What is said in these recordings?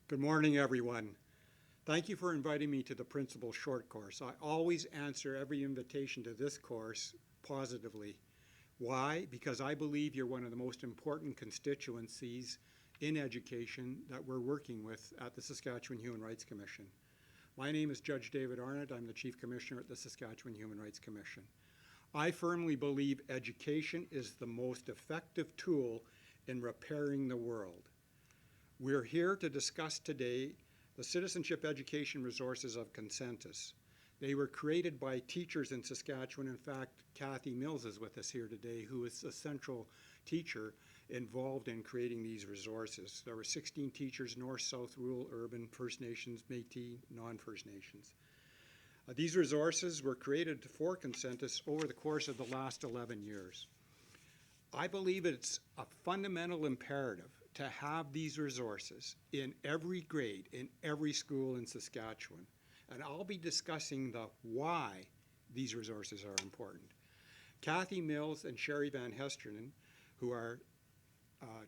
Good morning, everyone. Thank you for inviting me to the Principal Short Course. I always answer every invitation to this course positively. Why? Because I believe you're one of the most important constituencies in education that we're working with at the Saskatchewan Human Rights Commission. My name is Judge David Arnott. I'm the Chief Commissioner at the Saskatchewan Human Rights Commission. I firmly believe education is the most effective tool in repairing the world. We're here to discuss today the citizenship education resources of Consensus. They were created by teachers in Saskatchewan. In fact, Kathy Mills is with us here today, who is a central teacher involved in creating these resources. There were 16 teachers, North, South, Rural, Urban, First Nations, Métis, non-First Nations. These resources were created for Consensus over the course of the last 11 years. I believe it's a fundamental imperative to have these resources in every grade, in every school in Saskatchewan. And I'll be discussing the why these resources are important. Kathy Mills and Sherry Van Hesternen, who are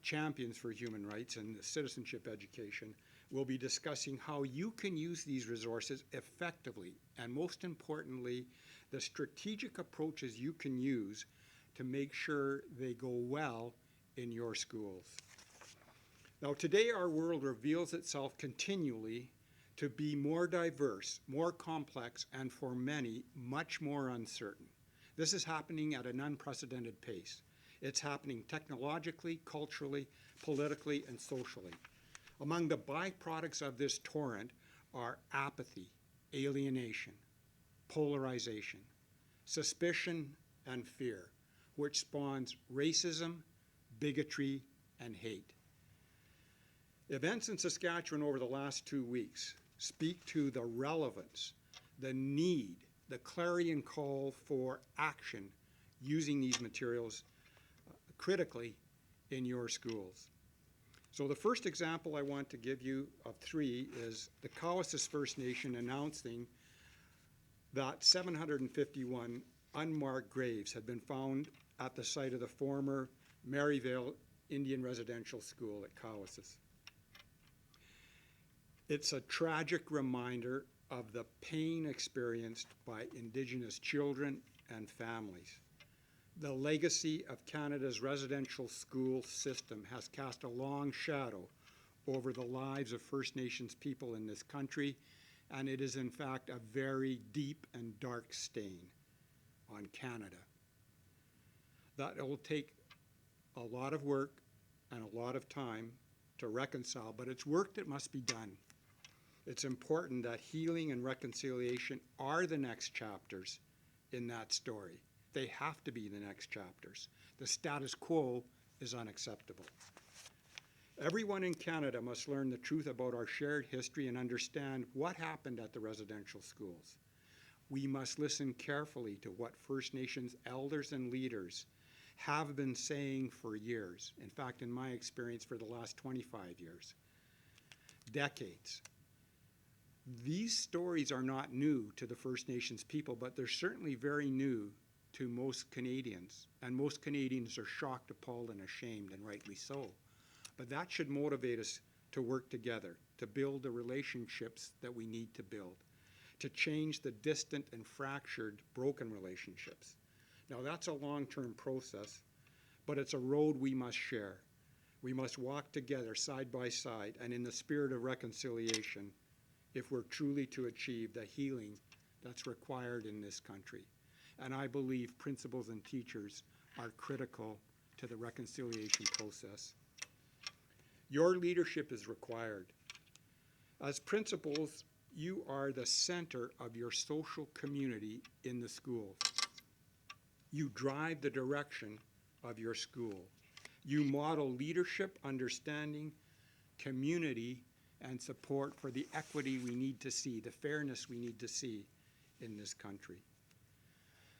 champions for human rights and citizenship education, will be discussing how you can use these resources effectively, and most importantly, the strategic approaches you can use to make sure they go well in your schools. Now, today our world reveals itself continually to be more diverse, more complex, and for many, much more uncertain. This is happening at an unprecedented pace. It's happening technologically, culturally, politically, and socially. Among the byproducts of this torrent are apathy, alienation, polarization, suspicion, and fear, which spawns racism, bigotry, and hate. Events in Saskatchewan over the last 2 weeks speak to the relevance, the need, the clarion call for action using these materials critically in your schools. So the first example I want to give you of three is the Cowessess First Nation announcing that 751 unmarked graves had been found at the site of the former Maryvale Indian Residential School at Cowessess. It's a tragic reminder of the pain experienced by Indigenous children and families. The legacy of Canada's residential school system has cast a long shadow over the lives of First Nations people in this country, and it is in fact a very deep and dark stain on Canada. That it will take a lot of work and a lot of time to reconcile, but it's work that must be done. It's important that healing and reconciliation are the next chapters in that story. They have to be the next chapters. The status quo is unacceptable. Everyone in Canada must learn the truth about our shared history and understand what happened at the residential schools. We must listen carefully to what First Nations elders and leaders have been saying for years. In fact, in my experience, for the last 25 years, decades. These stories are not new to the First Nations people, but they're certainly very new to most Canadians. And most Canadians are shocked, appalled, and ashamed, and rightly so. But that should motivate us to work together, to build the relationships that we need to build, to change the distant and fractured, broken relationships. Now, that's a long-term process, but it's a road we must share. We must walk together side by side and in the spirit of reconciliation if we're truly to achieve the healing that's required in this country. And I believe principals and teachers are critical to the reconciliation process. Your leadership is required. As principals, you are the center of your social community in the school. You drive the direction of your school. You model leadership, understanding, community, and support for the equity we need to see, the fairness we need to see in this country.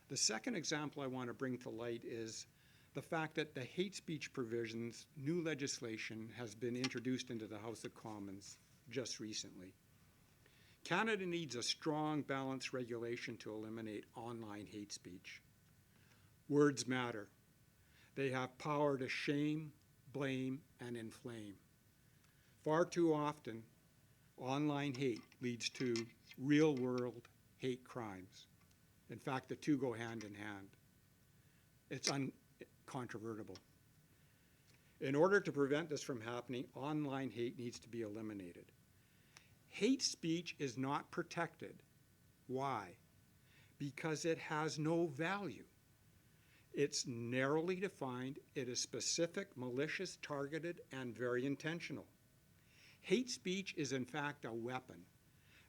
The second example I want to bring to light is the fact that the hate speech provisions, new legislation, has been introduced into the House of Commons just recently. Canada needs a strong, balanced regulation to eliminate online hate speech. Words matter. They have power to shame, blame, and inflame. Far too often, Online hate leads to real-world hate crimes. In fact, the two go hand in hand. It's uncontrovertible. In order to prevent this from happening, online hate needs to be eliminated. Hate speech is not protected. Why? Because it has no value. It's narrowly defined, it is specific, malicious, targeted, and very intentional. Hate speech is in fact a weapon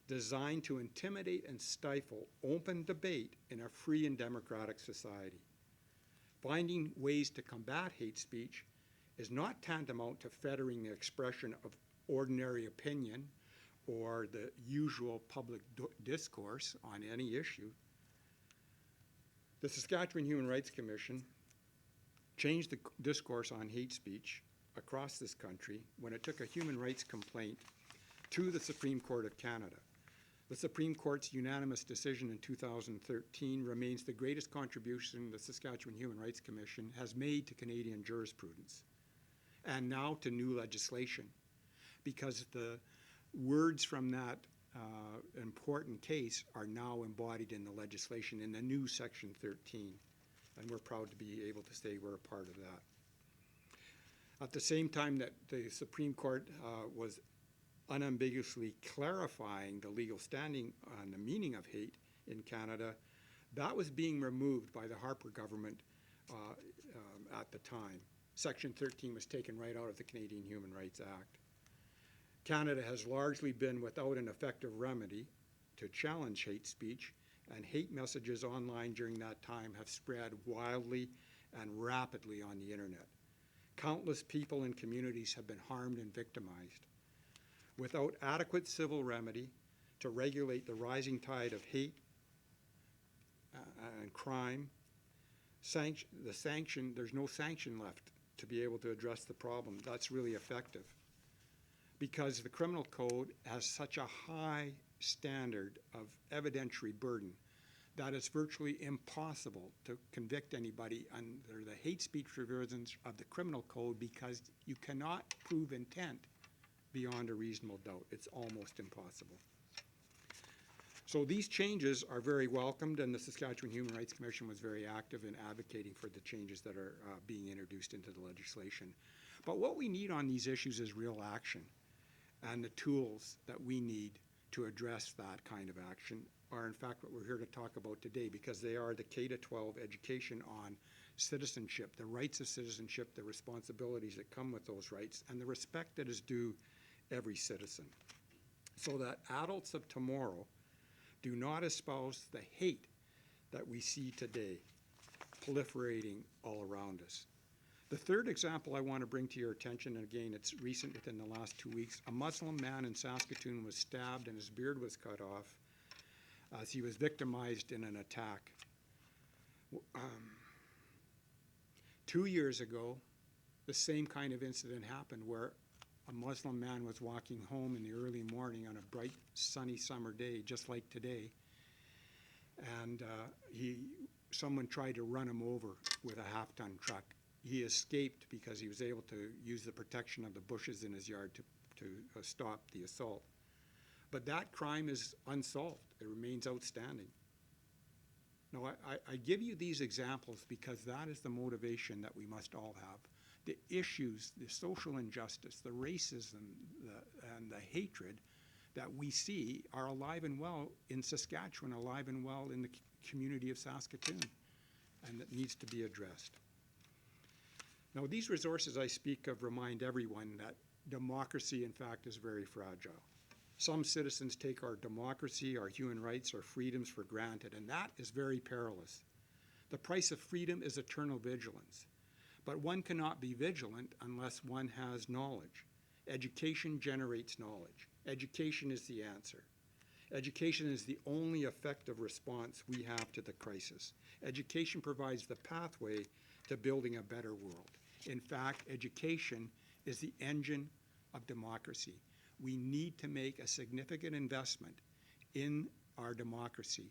designed to intimidate and stifle open debate in a free and democratic society. Finding ways to combat hate speech is not tantamount to fettering the expression of ordinary opinion or the usual public discourse on any issue. The Saskatchewan Human Rights Commission changed the discourse on hate speech across this country when it took a human rights complaint to the Supreme Court of Canada. The Supreme Court's unanimous decision in 2013 remains the greatest contribution the Saskatchewan Human Rights Commission has made to Canadian jurisprudence, and now to new legislation, because the words from that important case are now embodied in the legislation in the new Section 13, and we're proud to be able to say we're a part of that. At the same time that the Supreme Court was unambiguously clarifying the legal standing on the meaning of hate in Canada, that was being removed by the Harper government at the time. Section 13 was taken right out of the Canadian Human Rights Act. Canada has largely been without an effective remedy to challenge hate speech, and hate messages online during that time have spread wildly and rapidly on the internet. Countless people and communities have been harmed and victimized. Without adequate civil remedy to regulate the rising tide of hate and crime, there's no sanction left to be able to address the problem. That's really effective, because the criminal code has such a high standard of evidentiary burden that it's virtually impossible to convict anybody under the hate speech provisions of the criminal code, because you cannot prove intent beyond a reasonable doubt. It's almost impossible. So these changes are very welcomed, and the Saskatchewan Human Rights Commission was very active in advocating for the changes that are being introduced into the legislation. But what we need on these issues is real action, and the tools that we need to address that kind of action are in fact what we're here to talk about today, because they are the K-12 education on citizenship, the rights of citizenship, the responsibilities that come with those rights, and the respect that is due every citizen, so that adults of tomorrow do not espouse the hate that we see today proliferating all around us. The third example I want to bring to your attention, and again, it's recent, within the last 2 weeks, a Muslim man in Saskatoon was stabbed and his beard was cut off as he was victimized in an attack. 2 years ago, the same kind of incident happened, where a Muslim man was walking home in the early morning on a bright, sunny summer day, just like today, and someone tried to run him over with a half-ton truck. He escaped because he was able to use the protection of the bushes in his yard to stop the assault. But that crime is unsolved. It remains outstanding. Now, I give you these examples because that is the motivation that we must all have. The issues, the social injustice, the racism, and the hatred that we see are alive and well in Saskatchewan, alive and well in the community of Saskatoon, and that needs to be addressed. Now, these resources I speak of remind everyone that democracy, in fact, is very fragile. Some citizens take our democracy, our human rights, our freedoms for granted, and that is very perilous. The price of freedom is eternal vigilance. But one cannot be vigilant unless one has knowledge. Education generates knowledge. Education is the answer. Education is the only effective response we have to the crisis. Education provides the pathway to building a better world. In fact, education is the engine of democracy. We need to make a significant investment in our democracy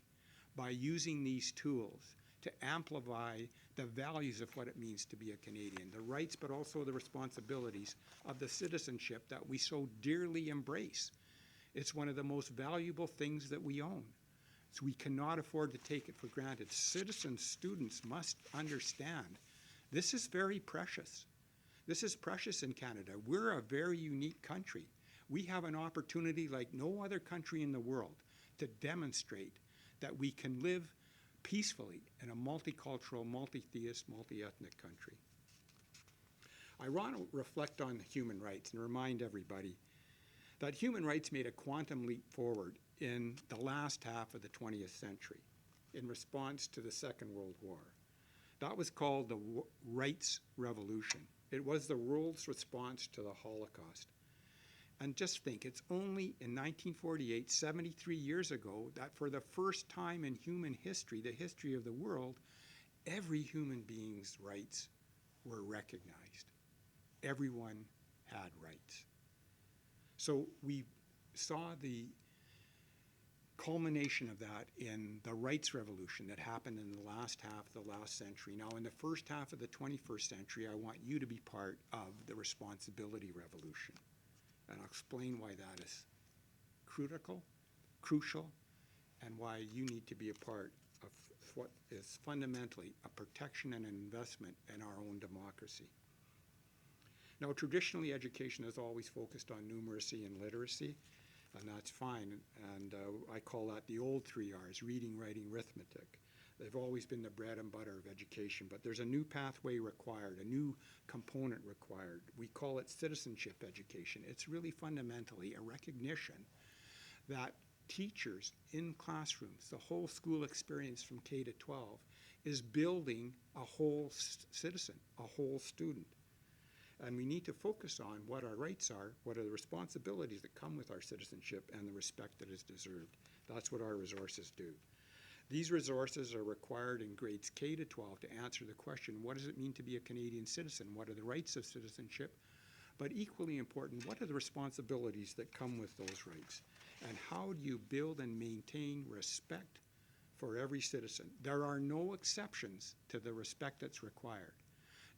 by using these tools to amplify the values of what it means to be a Canadian, the rights but also the responsibilities of the citizenship that we so dearly embrace It's one of the most valuable things that we own. So we cannot afford to take it for granted. Citizens, students must understand this is very precious. This is precious in Canada. We're a very unique country. We have an opportunity like no other country in the world to demonstrate that we can live peacefully in a multicultural, multi-theist, multi-ethnic country. I want to reflect on human rights and remind everybody that human rights made a quantum leap forward in the last half of the 20th century in response to the Second World War. That was called the Rights Revolution. It was the world's response to the Holocaust. And just think, it's only in 1948, 73 years ago, that for the first time in human history, the history of the world, every human being's rights were recognized. Everyone had rights. So we saw the culmination of that in the rights revolution that happened in the last half of the last century. Now, in the first half of the 21st century, I want you to be part of the responsibility revolution. And I'll explain why that is crucial, and why you need to be a part of what is fundamentally a protection and an investment in our own democracy. Now, traditionally, education has always focused on numeracy and literacy, and that's fine. And I call that the old 3 R's, reading, writing, arithmetic. They've always been the bread and butter of education, but there's a new pathway required, a new component required. We call it citizenship education. It's really fundamentally a recognition that teachers in classrooms, the whole school experience from K to 12, is building a whole citizen, a whole student. And we need to focus on what our rights are, what are the responsibilities that come with our citizenship, and the respect that is deserved. That's what our resources do. These resources are required in grades K to 12 to answer the question, what does it mean to be a Canadian citizen? What are the rights of citizenship? But equally important, what are the responsibilities that come with those rights? And how do you build and maintain respect for every citizen? There are no exceptions to the respect that's required.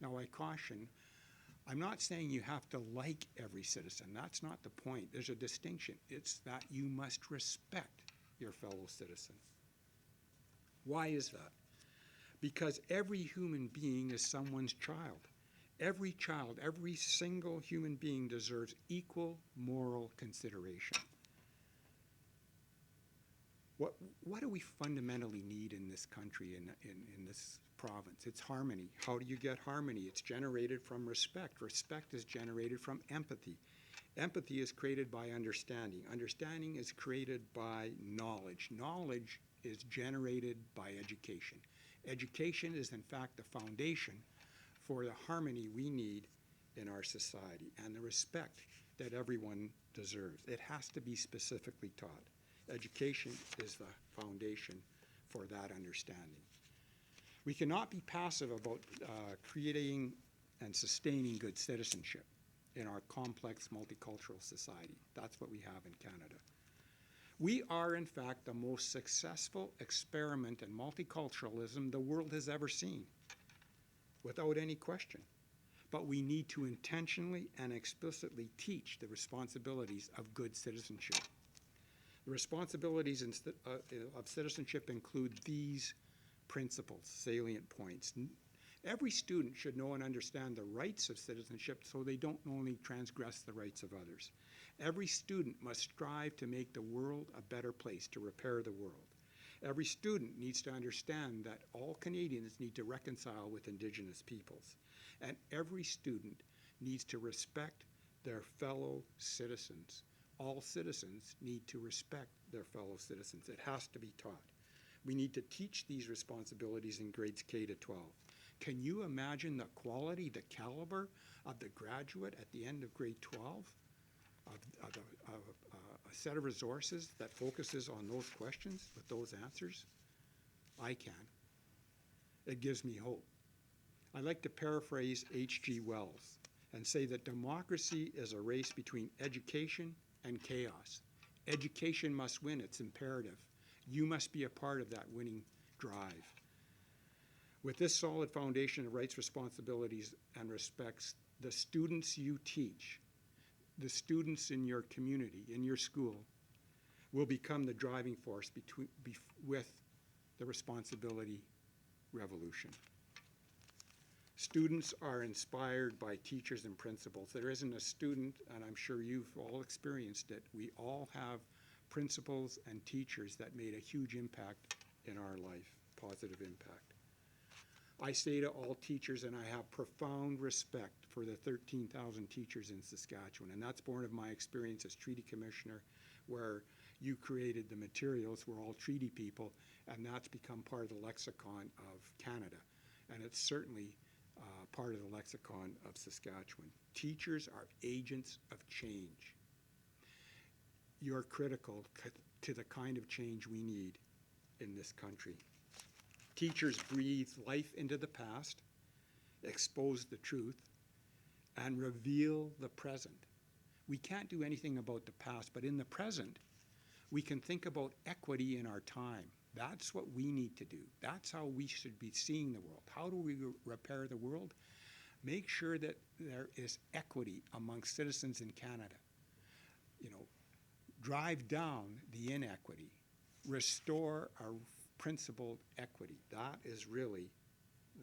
Now, I caution, I'm not saying you have to like every citizen. That's not the point. There's a distinction. It's that you must respect your fellow citizen. Why is that? Because every human being is someone's child. Every child, every single human being deserves equal moral consideration. What do we fundamentally need in this country, in this province? It's harmony. How do you get harmony? It's generated from respect. Respect is generated from empathy. Empathy is created by understanding. Understanding is created by knowledge. Knowledge is generated by education. Education is, in fact, the foundation for the harmony we need in our society and the respect that everyone deserves. It has to be specifically taught. Education is the foundation for that understanding. We cannot be passive about creating and sustaining good citizenship in our complex multicultural society. That's what we have in Canada. We are, in fact, the most successful experiment in multiculturalism the world has ever seen, without any question. But we need to intentionally and explicitly teach the responsibilities of good citizenship. The responsibilities of citizenship include these principles, salient points. Every student should know and understand the rights of citizenship so they don't only transgress the rights of others. Every student must strive to make the world a better place, to repair the world. Every student needs to understand that all Canadians need to reconcile with Indigenous peoples. And every student needs to respect their fellow citizens. All citizens need to respect their fellow citizens. It has to be taught. We need to teach these responsibilities in grades K to 12. Can you imagine the quality, the caliber of the graduate at the end of grade 12? A set of resources that focuses on those questions with those answers? I can. It gives me hope. I like to paraphrase H.G. Wells and say that democracy is a race between education and chaos. Education must win. It's imperative. You must be a part of that winning drive. With this solid foundation of rights, responsibilities, and respects, the students you teach, the students in your community, in your school, will become the driving force with the responsibility revolution. Students are inspired by teachers and principals. There isn't a student, and I'm sure you've all experienced it, we all have principals and teachers that made a huge impact in our life, positive impact. I say to all teachers, and I have profound respect for the 13,000 teachers in Saskatchewan, and that's born of my experience as treaty commissioner, where you created the materials. We're all treaty people, and that's become part of the lexicon of Canada, and it's certainly part of the lexicon of Saskatchewan. Teachers are agents of change. You're critical to the kind of change we need in this country. Teachers breathe life into the past, expose the truth, and reveal the present. We can't do anything about the past, but in the present, we can think about equity in our time. That's what we need to do. That's how we should be seeing the world. How do we repair the world? Make sure that there is equity among citizens in Canada. You know, drive down the inequity. Restore our principled equity. That is really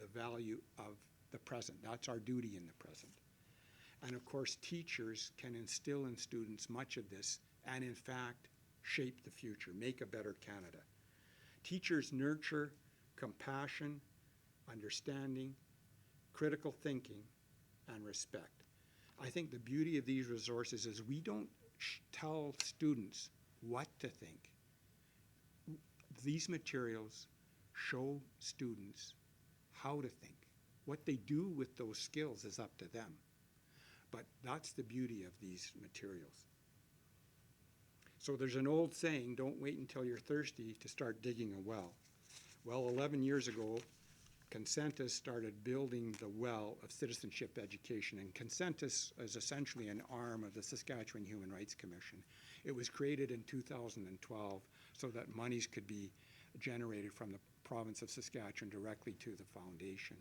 the value of the present. That's our duty in the present. And of course, teachers can instill in students much of this and in fact shape the future, make a better Canada. Teachers nurture compassion, understanding, critical thinking, and respect. I think the beauty of these resources is we don't tell students what to think. These materials show students how to think. What they do with those skills is up to them. But that's the beauty of these materials. So there's an old saying, don't wait until you're thirsty to start digging a well. Well, 11 years ago, Consentus started building the well of citizenship education, and Consentus is essentially an arm of the Saskatchewan Human Rights Commission. It was created in 2012 so that monies could be generated from the province of Saskatchewan directly to the foundation.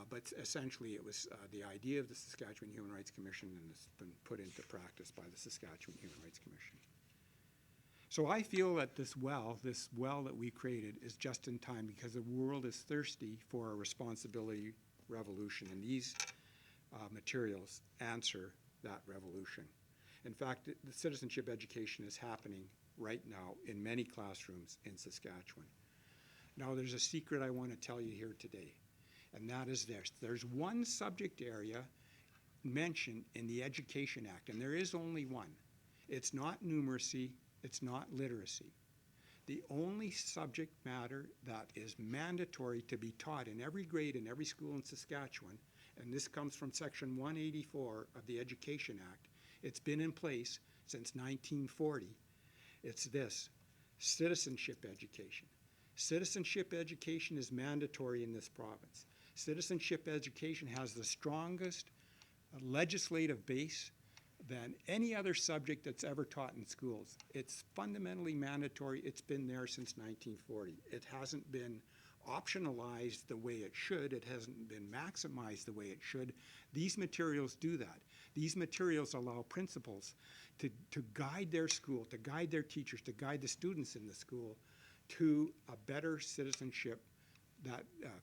But essentially it was the idea of the Saskatchewan Human Rights Commission, and it's been put into practice by the Saskatchewan Human Rights Commission. So I feel that this well that we created is just in time because the world is thirsty for a responsibility revolution, and these materials answer that revolution. In fact, the citizenship education is happening right now in many classrooms in Saskatchewan. Now there's a secret I want to tell you here today, and that is this. There's one subject area mentioned in the Education Act, and there is only one. It's not numeracy, it's not literacy. The only subject matter that is mandatory to be taught in every grade in every school in Saskatchewan, and this comes from Section 184 of the Education Act. It's been in place since 1940. It's this: citizenship education. Citizenship education is mandatory in this province. Citizenship education has the strongest legislative base than any other subject that's ever taught in schools. It's fundamentally mandatory. It's been there since 1940. It hasn't been optionalized the way it should. It hasn't been maximized the way it should. These materials do that. These materials allow principals to guide their school, to guide their teachers, to guide the students in the school to a better citizenship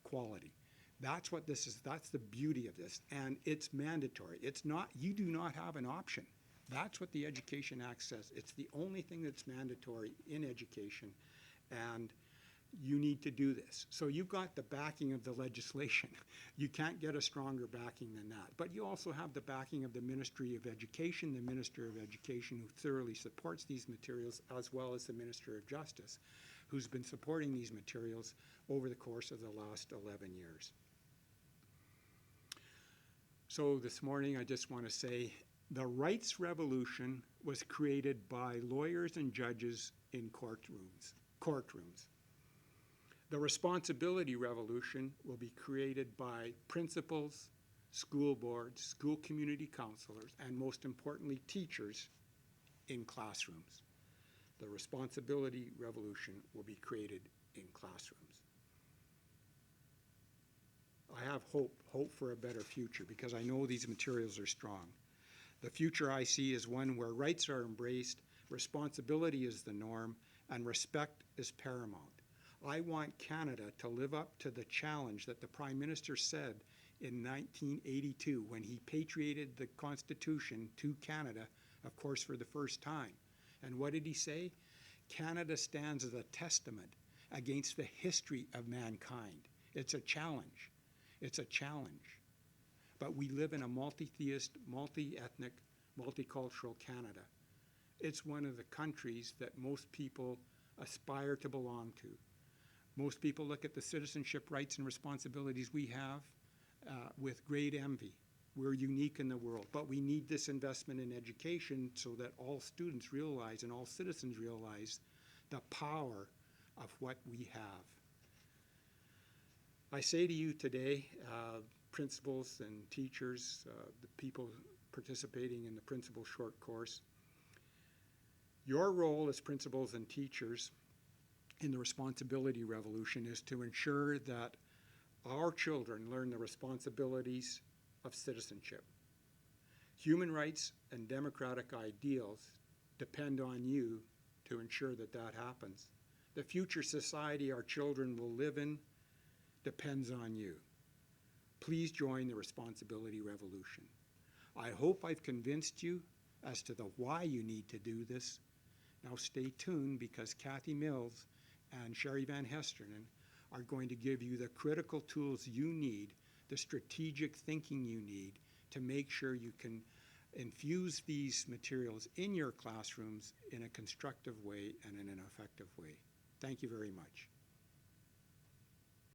quality. That's what this is. That's the beauty of this. And it's mandatory. It's not, you do not have an option. That's what the Education Act says. It's the only thing that's mandatory in education, and you need to do this. So you've got the backing of the legislation. You can't get a stronger backing than that. But you also have the backing of the Ministry of Education, the Minister of Education, who thoroughly supports these materials, as well as the Minister of Justice, who's been supporting these materials over the course of the last 11 years. So this morning I just want to say the rights revolution was created by lawyers and judges in courtrooms. The responsibility revolution will be created by principals, school boards, school community counselors, and most importantly, teachers in classrooms. The responsibility revolution will be created in classrooms. I have hope for a better future, because I know these materials are strong. The future I see is one where rights are embraced, Responsibility is the norm, and respect is paramount. I want Canada to live up to the challenge that the Prime Minister said in 1982 when he patriated the Constitution to Canada, of course, for the first time. And what did he say? Canada stands as a testament against the history of mankind. It's a challenge. It's a challenge. But we live in a multi-theist, multi-ethnic, multicultural Canada. It's one of the countries that most people aspire to belong to. Most people look at the citizenship rights and responsibilities we have with great envy. We're unique in the world, but we need this investment in education so that all students realize and all citizens realize the power of what we have. I say to you today, principals and teachers, the people participating in the Principal Short Course, your role as principals and teachers in the responsibility revolution is to ensure that our children learn the responsibilities of citizenship. Human rights and democratic ideals depend on you to ensure that that happens. The future society our children will live in depends on you. Please join the responsibility revolution. I hope I've convinced you as to the why you need to do this. Now stay tuned, because Kathy Mills and Sherry Van Hesternen are going to give you the critical tools you need, the strategic thinking you need to make sure you can infuse these materials in your classrooms in a constructive way and in an effective way. Thank you very much.